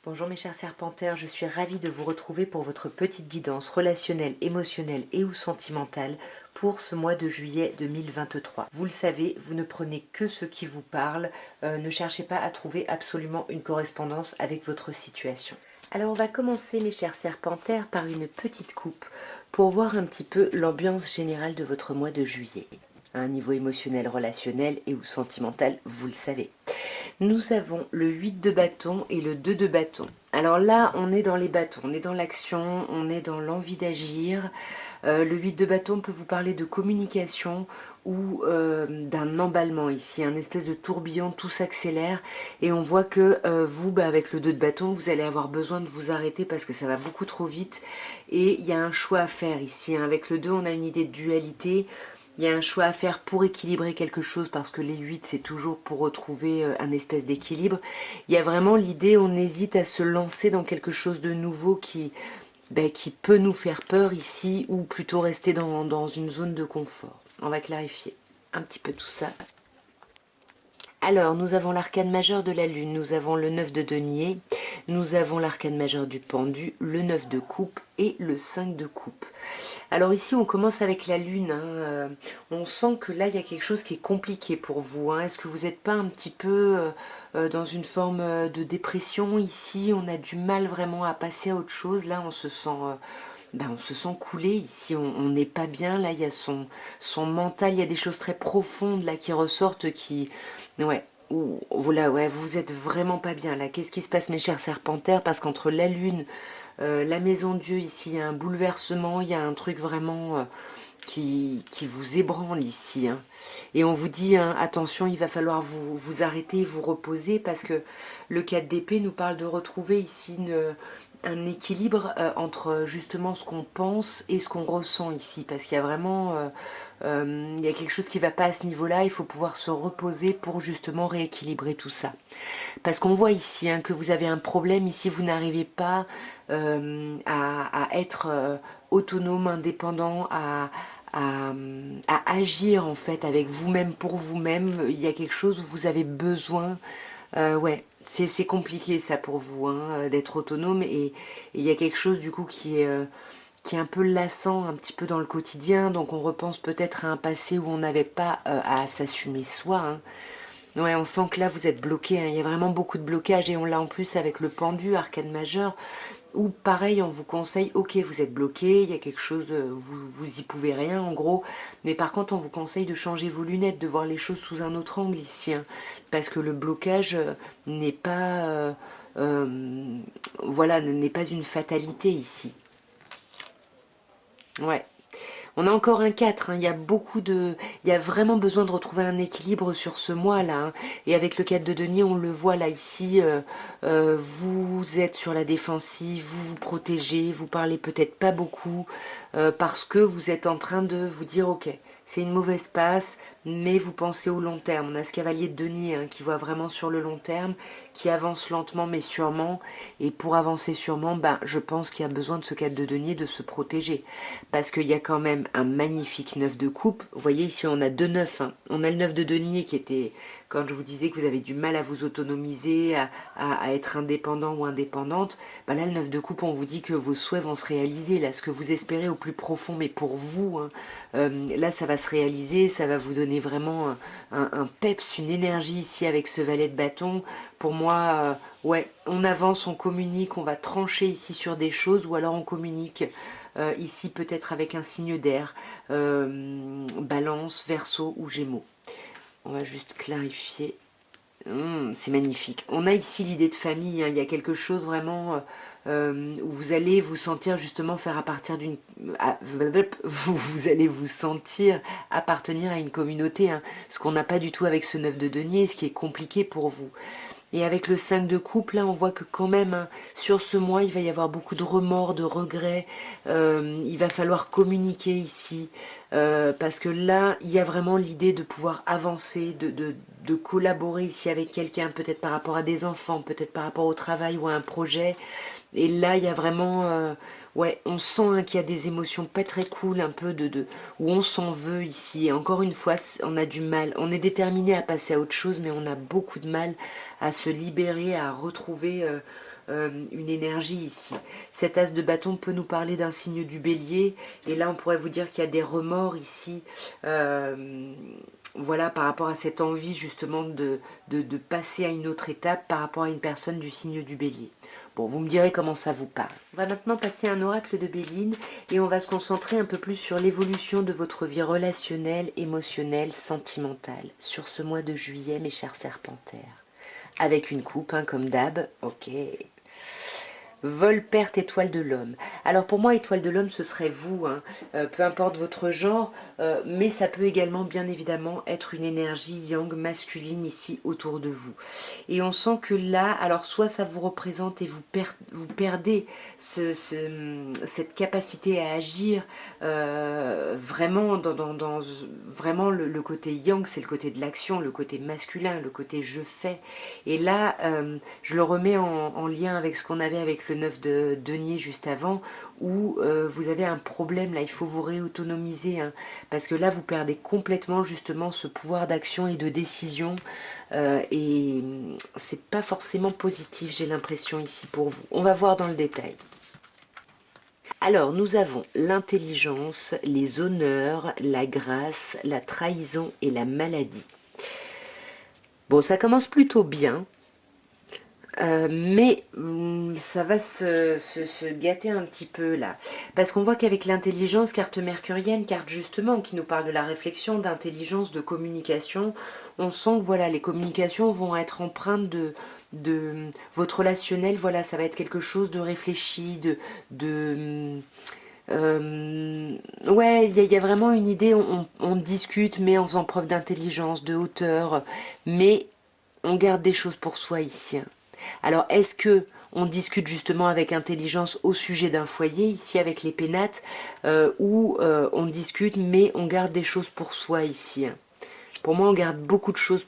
Bonjour mes chers serpentaires, je suis ravie de vous retrouver pour votre petite guidance relationnelle, émotionnelle et ou sentimentale pour ce mois de juillet 2023. Vous le savez, vous ne prenez que ce qui vous parle, ne cherchez pas à trouver absolument une correspondance avec votre situation. Alors on va commencer mes chers serpentaires par une petite coupe pour voir un petit peu l'ambiance générale de votre mois de juillet. À un niveau émotionnel, relationnel et ou sentimental, vous le savez. Nous avons le 8 de bâton et le 2 de bâton. Alors là, on est dans les bâtons, on est dans l'action, on est dans l'envie d'agir. Le 8 de bâton peut vous parler de communication ou d'un emballement ici, un espèce de tourbillon, tout s'accélère et on voit que vous, avec le 2 de bâton, vous allez avoir besoin de vous arrêter parce que ça va beaucoup trop vite et il y a un choix à faire ici. Avec le 2, on a une idée de dualité. Il y a un choix à faire pour équilibrer quelque chose parce que les 8 c'est toujours pour retrouver un espèce d'équilibre. Il y a vraiment l'idée, on hésite à se lancer dans quelque chose de nouveau qui peut nous faire peur ici ou plutôt rester dans une zone de confort. On va clarifier un petit peu tout ça. Alors, nous avons l'arcane majeur de la lune, nous avons le 9 de denier, nous avons l'arcane majeur du pendu, le 9 de coupe et le 5 de coupe. Alors ici, on commence avec la lune. On sent que là, il y a quelque chose qui est compliqué pour vous. Est-ce que vous n'êtes pas un petit peu dans une forme de dépression ici? On a du mal vraiment à passer à autre chose. Là, on se sent... on se sent couler ici, on n'est pas bien, là il y a son mental, il y a des choses très profondes là qui ressortent qui... Ouais, voilà, ouais, vous êtes vraiment pas bien là. Qu'est-ce qui se passe mes chers serpentaires? Parce qu'entre la lune, la maison Dieu ici, il y a un bouleversement, il y a un truc vraiment qui vous ébranle ici. Et on vous dit, attention, il va falloir vous arrêter, vous reposer parce que le 4 d'épée nous parle de retrouver ici un équilibre entre justement ce qu'on pense et ce qu'on ressent ici, parce qu'il y a vraiment il y a quelque chose qui ne va pas à ce niveau-là, il faut pouvoir se reposer pour justement rééquilibrer tout ça. Parce qu'on voit ici que vous avez un problème, ici vous n'arrivez pas à être autonome, indépendant, à agir en fait avec vous-même pour vous-même. Il y a quelque chose où vous avez besoin, ouais, c'est compliqué ça pour vous, d'être autonome et il y a quelque chose du coup qui est un peu lassant un petit peu dans le quotidien, donc on repense peut-être à un passé où on n'avait pas à s'assumer soi. Ouais, on sent que là vous êtes bloqué, il y a vraiment beaucoup de blocages et on l'a en plus avec le pendu, arcane majeur, où pareil on vous conseille, ok vous êtes bloqué, il y a quelque chose, vous y pouvez rien en gros, mais par contre on vous conseille de changer vos lunettes, de voir les choses sous un autre angle ici, parce que le blocage n'est pas, voilà, n'est pas une fatalité ici. Ouais. On a encore un 4, il y a il y a vraiment besoin de retrouver un équilibre sur ce mois-là. Et avec le 4 de denier, on le voit là, ici, vous êtes sur la défensive, vous vous protégez, vous parlez peut-être pas beaucoup, parce que vous êtes en train de vous dire, ok, c'est une mauvaise passe, mais vous pensez au long terme. On a ce cavalier de denier qui voit vraiment sur le long terme, qui avance lentement mais sûrement. Et pour avancer sûrement, je pense qu'il y a besoin de ce 4 de denier de se protéger. Parce qu'il y a quand même un magnifique 9 de coupe. Vous voyez ici on a deux 9. On a le 9 de denier qui était, quand je vous disais que vous avez du mal à vous autonomiser, à être indépendant ou indépendante, là le 9 de coupe on vous dit que vos souhaits vont se réaliser. Là ce que vous espérez au plus profond, mais pour vous, là ça va se réaliser, ça va vous donner vraiment un peps, une énergie ici avec ce valet de bâton. Pour moi, ouais, on avance, on communique, on va trancher ici sur des choses ou alors on communique ici peut-être avec un signe d'air, Balance, Verseau ou Gémeaux. On va juste clarifier. C'est magnifique. On a ici l'idée de famille, il y a quelque chose vraiment où vous allez vous sentir justement faire à partir d'une... vous allez vous sentir appartenir à une communauté, ce qu'on n'a pas du tout avec ce 9 de denier, ce qui est compliqué pour vous. Et avec le 5 de coupe, là, on voit que quand même, sur ce mois, il va y avoir beaucoup de remords, de regrets. Il va falloir communiquer ici. Parce que là, il y a vraiment l'idée de pouvoir avancer, de collaborer ici avec quelqu'un, peut-être par rapport à des enfants, peut-être par rapport au travail ou à un projet. Et là, il y a vraiment... ouais, on sent qu'il y a des émotions pas très cool, un peu où on s'en veut ici. Et encore une fois, on a du mal. On est déterminé à passer à autre chose, mais on a beaucoup de mal à se libérer, à retrouver une énergie ici. Cet as de bâton peut nous parler d'un signe du bélier, et là on pourrait vous dire qu'il y a des remords ici, voilà, par rapport à cette envie justement de passer à une autre étape par rapport à une personne du signe du bélier. Bon, vous me direz comment ça vous parle. On va maintenant passer à un oracle de Béline et on va se concentrer un peu plus sur l'évolution de votre vie relationnelle, émotionnelle, sentimentale sur ce mois de juillet, mes chers serpentaires. Avec une coupe, hein, comme d'hab, ok. Vol, perte, étoile de l'homme. Alors pour moi, étoile de l'homme, ce serait vous, hein, peu importe votre genre, mais ça peut également, bien évidemment, être une énergie yang masculine ici autour de vous. Et on sent que là, alors soit ça vous représente et vous perdez cette capacité à agir vraiment dans vraiment le côté yang, c'est le côté de l'action, le côté masculin, le côté je fais. Et là, je le remets en lien avec ce qu'on avait avec le 9 de denier juste avant, où vous avez un problème, là il faut vous réautonomiser, hein, parce que là vous perdez complètement justement ce pouvoir d'action et de décision, et c'est pas forcément positif, j'ai l'impression ici pour vous. On va voir dans le détail. Alors, nous avons l'intelligence, les honneurs, la grâce, la trahison et la maladie. Bon, ça commence plutôt bien. Mais ça va se gâter un petit peu là. Parce qu'on voit qu'avec l'intelligence, carte mercurienne, carte justement qui nous parle de la réflexion, d'intelligence, de communication, on sent que voilà, les communications vont être empreintes de votre relationnel, voilà, ça va être quelque chose de réfléchi, ouais, il y a vraiment une idée, on discute, mais en faisant preuve d'intelligence, de hauteur, mais on garde des choses pour soi ici. Alors, est-ce que on discute justement avec intelligence au sujet d'un foyer, ici avec les pénates, ou on discute mais on garde des choses pour soi ici. Pour moi, on garde beaucoup de choses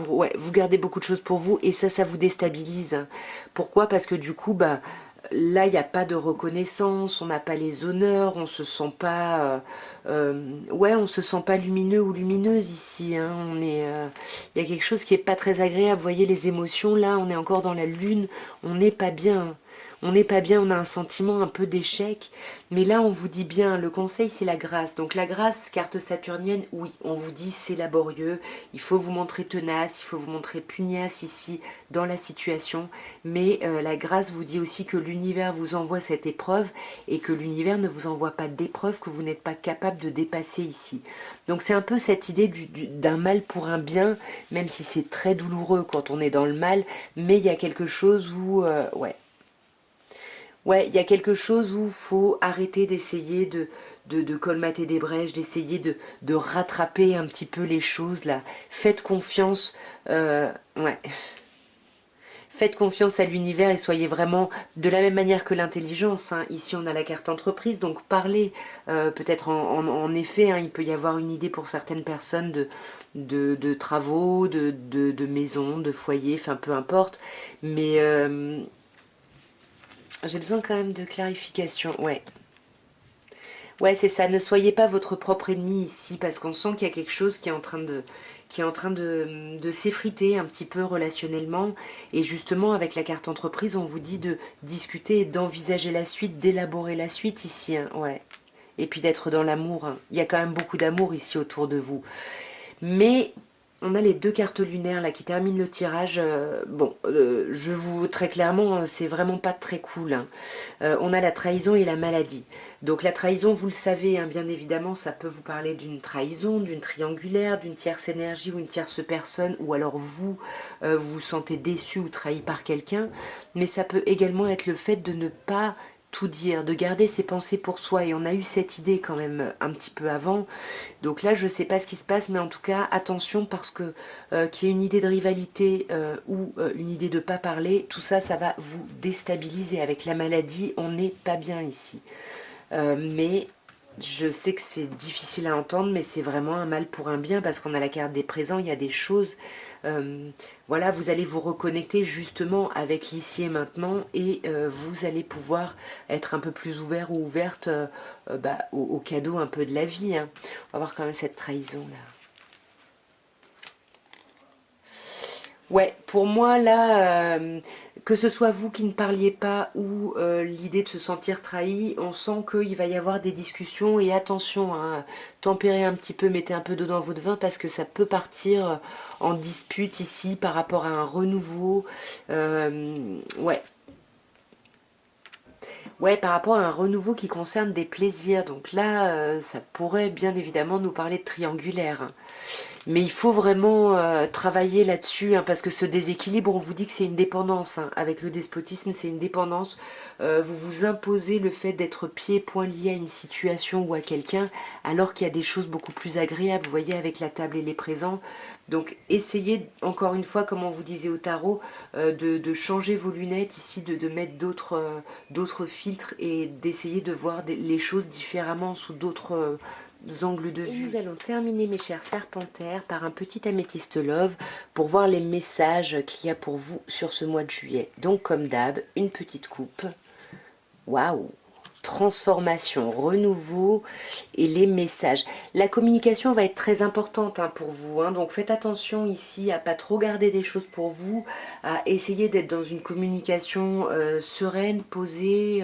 ouais, vous gardez beaucoup de choses pour vous et ça vous déstabilise. Pourquoi? Parce que du coup, bah, là, il n'y a pas de reconnaissance, on n'a pas les honneurs, on se sent pas, ouais, on se sent pas lumineux ou lumineuse ici. Hein, il y a quelque chose qui est pas très agréable. Vous voyez les émotions là, on est encore dans la lune, on n'est pas bien. On n'est pas bien, on a un sentiment un peu d'échec. Mais là, on vous dit bien, le conseil, c'est la grâce. Donc la grâce, carte saturnienne, oui, on vous dit c'est laborieux, il faut vous montrer tenace, il faut vous montrer pugnace ici dans la situation. Mais la grâce vous dit aussi que l'univers vous envoie cette épreuve et que l'univers ne vous envoie pas d'épreuve que vous n'êtes pas capable de dépasser ici. Donc c'est un peu cette idée d'un mal pour un bien, même si c'est très douloureux quand on est dans le mal, mais il y a quelque chose où, ouais, ouais, il y a quelque chose où il faut arrêter d'essayer de colmater des brèches, d'essayer de rattraper un petit peu les choses là. Faites confiance, ouais. Faites confiance à l'univers et soyez vraiment de la même manière que l'intelligence. Hein. Ici, on a la carte entreprise, donc parlez. Peut-être en effet, hein, il peut y avoir une idée pour certaines personnes de travaux, de maisons, de foyers, enfin peu importe. Mais j'ai besoin quand même de clarification, ouais. Ouais, c'est ça, ne soyez pas votre propre ennemi ici, parce qu'on sent qu'il y a quelque chose qui est en train de s'effriter un petit peu relationnellement. Et justement, avec la carte entreprise, on vous dit de discuter et d'envisager la suite, d'élaborer la suite ici, hein, ouais. Et puis d'être dans l'amour, hein. Il y a quand même beaucoup d'amour ici autour de vous. Mais on a les deux cartes lunaires là qui terminent le tirage. Bon, je vous très clairement, c'est vraiment pas très cool. Hein. On a la trahison et la maladie. Donc la trahison, vous le savez, hein, bien évidemment, ça peut vous parler d'une trahison, d'une triangulaire, d'une tierce énergie ou une tierce personne, ou alors vous, vous vous sentez déçu ou trahi par quelqu'un. Mais ça peut également être le fait de ne pas tout dire, de garder ses pensées pour soi. Et on a eu cette idée quand même un petit peu avant. Donc là, je ne sais pas ce qui se passe, mais en tout cas, attention parce que qu'il y ait une idée de rivalité ou une idée de pas parler, tout ça, ça va vous déstabiliser. Avec la maladie, on n'est pas bien ici. Mais je sais que c'est difficile à entendre, mais c'est vraiment un mal pour un bien parce qu'on a la carte des présents, il y a des choses. Voilà, vous allez vous reconnecter justement avec l'ici et maintenant et vous allez pouvoir être un peu plus ouvert ou ouverte bah, au cadeau un peu de la vie. Hein. On va voir quand même cette trahison là. Ouais, pour moi là, que ce soit vous qui ne parliez pas ou l'idée de se sentir trahi, on sent qu'il va y avoir des discussions et attention, hein, tempérez un petit peu, mettez un peu d'eau dans votre vin parce que ça peut partir en dispute ici par rapport à un renouveau. Ouais. Ouais, par rapport à un renouveau qui concerne des plaisirs. Donc là, ça pourrait bien évidemment nous parler de triangulaire, hein. Mais il faut vraiment travailler là-dessus, hein, parce que ce déséquilibre, on vous dit que c'est une dépendance, hein. Avec le despotisme, c'est une dépendance. Vous vous imposez le fait d'être pieds et poings liés à une situation ou à quelqu'un, alors qu'il y a des choses beaucoup plus agréables, vous voyez, avec la table et les présents. Donc essayez, encore une fois, comme on vous disait au tarot, de changer vos lunettes ici, de mettre d'autres filtres et d'essayer de voir les choses différemment sous d'autres angles de vue. Nous allons terminer, mes chers serpentaires, par un petit améthyste love pour voir les messages qu'il y a pour vous sur ce mois de juillet. Donc, comme d'hab, une petite coupe. Waouh! Transformation, renouveau et les messages. La communication va être très importante, hein, pour vous, hein, donc faites attention ici à pas trop garder des choses pour vous, à essayer d'être dans une communication sereine, posée,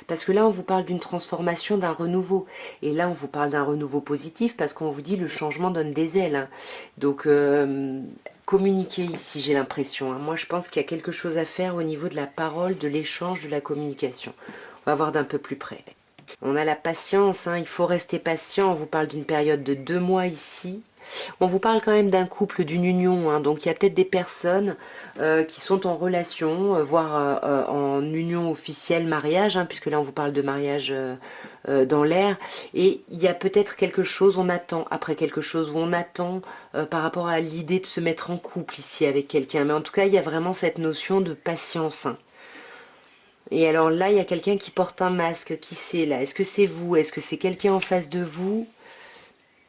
parce que là on vous parle d'une transformation, d'un renouveau, et là on vous parle d'un renouveau positif parce qu'on vous dit le changement donne des ailes, hein. Donc communiquer ici, j'ai l'impression, hein. Moi je pense qu'il y a quelque chose à faire au niveau de la parole, de l'échange, de la communication. On va voir d'un peu plus près. On a la patience, hein, il faut rester patient. On vous parle d'une période de 2 mois ici. On vous parle quand même d'un couple, d'une union, hein, donc il y a peut-être des personnes qui sont en relation, voire en union officielle, mariage, hein, puisque là on vous parle de mariage dans l'air, et il y a peut-être quelque chose, on attend après quelque chose, ou on attend par rapport à l'idée de se mettre en couple ici avec quelqu'un, mais en tout cas il y a vraiment cette notion de patience, hein. Et alors là, il y a quelqu'un qui porte un masque. Qui c'est là? Est-ce que c'est vous? Est-ce que c'est quelqu'un en face de vous?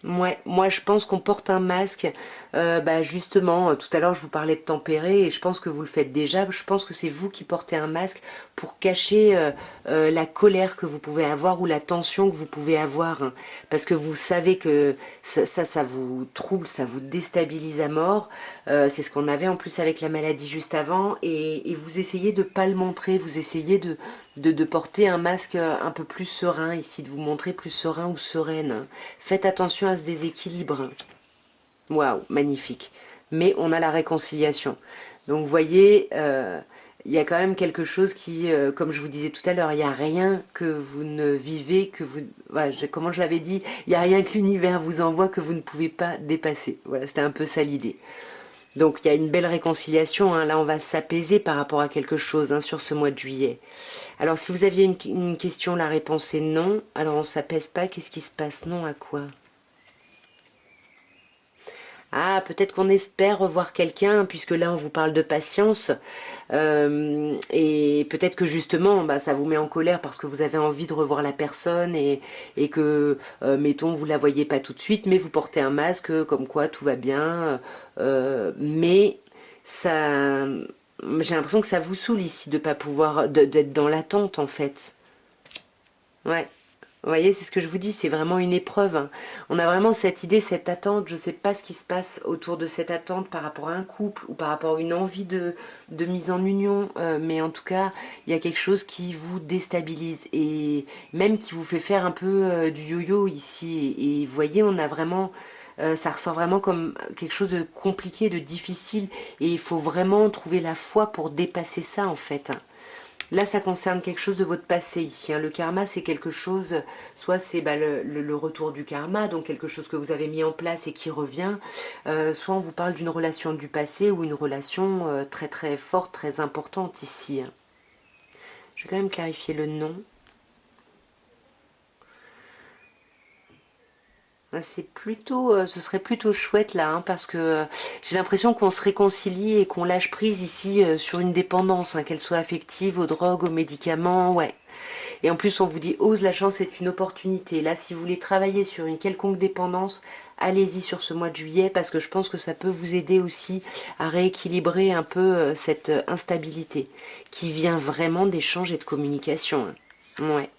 Ouais, moi je pense qu'on porte un masque, bah justement, tout à l'heure je vous parlais de tempérer et je pense que vous le faites déjà, je pense que c'est vous qui portez un masque pour cacher la colère que vous pouvez avoir ou la tension que vous pouvez avoir, hein, parce que vous savez que ça vous trouble, ça vous déstabilise à mort, c'est ce qu'on avait en plus avec la maladie juste avant, et vous essayez de pas le montrer, vous essayez de porter un masque un peu plus serein ici, de vous montrer plus serein ou sereine, hein. Faites attention à ce déséquilibre. Waouh, magnifique. Mais on a la réconciliation. Donc vous voyez, il y a quand même quelque chose qui, comme je vous disais tout à l'heure, il n'y a rien que vous ne vivez, que vous... Voilà, comment je l'avais dit, il n'y a rien que l'univers vous envoie que vous ne pouvez pas dépasser. Voilà, c'était un peu ça l'idée. Donc il y a une belle réconciliation, hein. Là on va s'apaiser par rapport à quelque chose, hein, sur ce mois de juillet. Alors si vous aviez une question, la réponse est non. Alors on s'apaise pas, qu'est-ce qui se passe? Non à quoi? Ah, peut-être qu'on espère revoir quelqu'un, puisque là on vous parle de patience, et peut-être que justement, bah, ça vous met en colère parce que vous avez envie de revoir la personne et que, mettons, vous la voyez pas tout de suite, mais vous portez un masque, comme quoi tout va bien, mais ça, j'ai l'impression que ça vous saoule ici de pas pouvoir, d'être dans l'attente en fait. Ouais. Vous voyez, c'est ce que je vous dis, c'est vraiment une épreuve, hein. On a vraiment cette idée, cette attente, je ne sais pas ce qui se passe autour de cette attente par rapport à un couple ou par rapport à une envie de mise en union, mais en tout cas, il y a quelque chose qui vous déstabilise et même qui vous fait faire un peu du yo-yo ici. Et vous voyez, on a vraiment... ça ressort vraiment comme quelque chose de compliqué, de difficile, et il faut vraiment trouver la foi pour dépasser ça en fait, hein. Là, ça concerne quelque chose de votre passé ici, hein. Le karma, c'est quelque chose, soit c'est bah, le retour du karma, donc quelque chose que vous avez mis en place et qui revient, soit on vous parle d'une relation du passé ou une relation très très forte, très importante ici, hein. Je vais quand même clarifier le nom. C'est plutôt, ce serait plutôt chouette là, hein, parce que j'ai l'impression qu'on se réconcilie et qu'on lâche prise ici sur une dépendance, hein, qu'elle soit affective, aux drogues, aux médicaments, ouais. Et en plus, on vous dit, ose, la chance est une opportunité. Là, si vous voulez travailler sur une quelconque dépendance, allez-y sur ce mois de juillet, parce que je pense que ça peut vous aider aussi à rééquilibrer un peu cette instabilité qui vient vraiment d'échanges et de communication, hein. Ouais.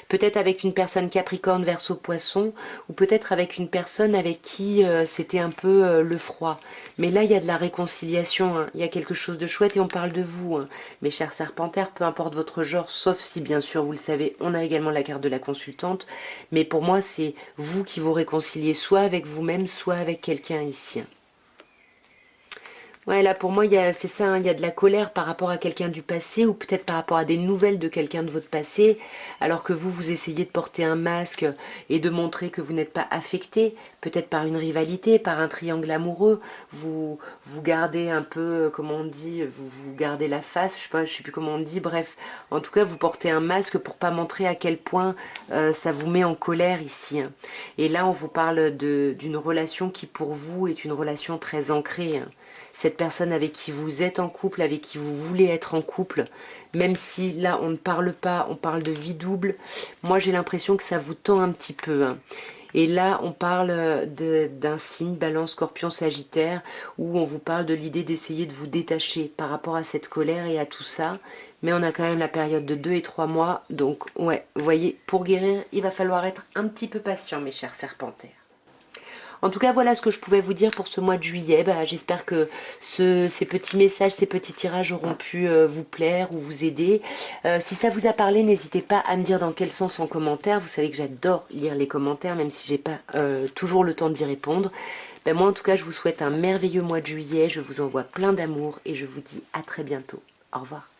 Peut-être avec une personne Capricorne, Verseau, Poisson, ou peut-être avec une personne avec qui c'était un peu le froid. Mais là, il y a de la réconciliation, hein. Il y a quelque chose de chouette et on parle de vous, hein. Mes chers serpentaires, peu importe votre genre, sauf si, bien sûr, vous le savez, on a également la carte de la consultante. Mais pour moi, c'est vous qui vous réconciliez soit avec vous-même, soit avec quelqu'un ici, hein. Ouais, là pour moi, c'est ça, hein, il y a de la colère par rapport à quelqu'un du passé ou peut-être par rapport à des nouvelles de quelqu'un de votre passé, alors que vous essayez de porter un masque et de montrer que vous n'êtes pas affecté, peut-être par une rivalité, par un triangle amoureux, vous gardez un peu, comment on dit, vous gardez la face, je sais plus comment on dit, bref, en tout cas vous portez un masque pour pas montrer à quel point ça vous met en colère ici, hein. Et là on vous parle d'une relation qui pour vous est une relation très ancrée, hein. Cette personne avec qui vous êtes en couple, avec qui vous voulez être en couple, même si là on ne parle pas, on parle de vie double, moi j'ai l'impression que ça vous tend un petit peu, hein. Et là on parle d'un signe, Balance, Scorpion, Sagittaire, où on vous parle de l'idée d'essayer de vous détacher par rapport à cette colère et à tout ça. Mais on a quand même la période de 2 et 3 mois, donc ouais, vous voyez, pour guérir, il va falloir être un petit peu patient, mes chers serpentaires. En tout cas, voilà ce que je pouvais vous dire pour ce mois de juillet. Bah, j'espère que ces petits messages, ces petits tirages auront pu vous plaire ou vous aider. Si ça vous a parlé, n'hésitez pas à me dire dans quel sens en commentaire. Vous savez que j'adore lire les commentaires, même si j'ai pas toujours le temps d'y répondre. Ben, moi, en tout cas, je vous souhaite un merveilleux mois de juillet. Je vous envoie plein d'amour et je vous dis à très bientôt. Au revoir.